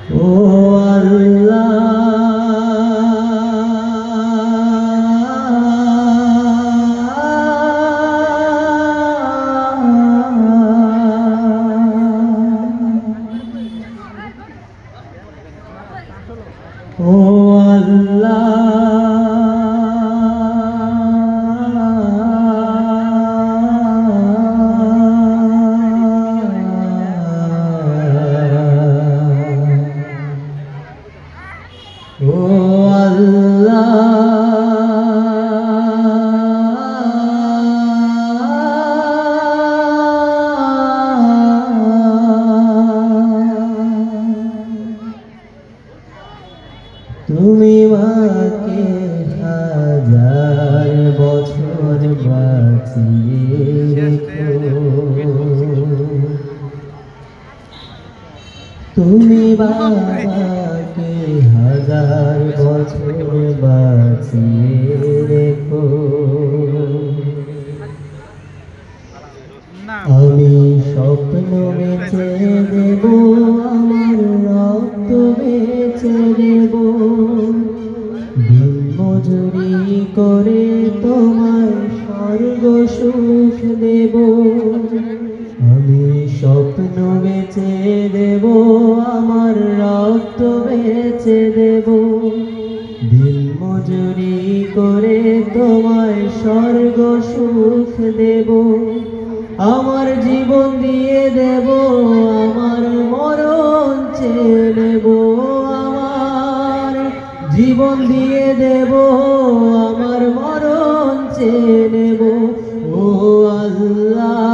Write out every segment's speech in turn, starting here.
ও আল্লাহ ও আল্লাহ ও আল্লাহ তুমি মাকে হাজার বছর বাঁচিয়ে রেখো তুমি বাবাকে হাজার বছর বাঁচিয়ে রেখো আমি স্বপ্ন বেঁচে দেব আমার রক্ত বেঁচে দেব দিন মজুরি করে তোমার স্বর্গ সুখ দেব আমি স্বপ্ন বেঁচে দেব আমার রক্ত বেঁচে দেব দিন মজুরি করে তোমায় স্বর্গ সুখ দেব আমার জীবন দিয়ে দেব আমার মরণ চেয়ে নেব আমার জীবন দিয়ে দেব আমার মরণ চেয়ে নেব ও আল্লাহ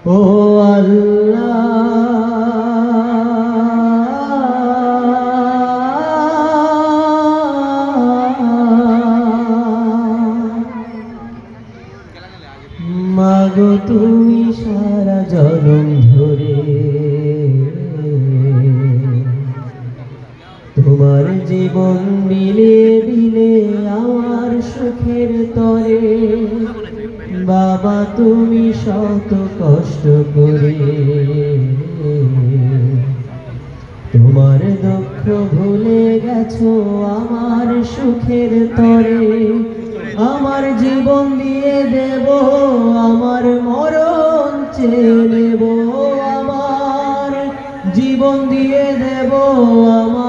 ও আল্লাহ মাগো তুমি সারা জনম ধরে তোমার জীবন বিলিয়ে দিলে আমার সুখের তরে বাবা তুমি শত কষ্ট করে তোমার দুঃখ ভুলে গেছো আমার সুখের তরে আমার জীবন দিয়ে দেব আমার মরণ চেয়ে নেব আমার জীবন দিয়ে দেব আমার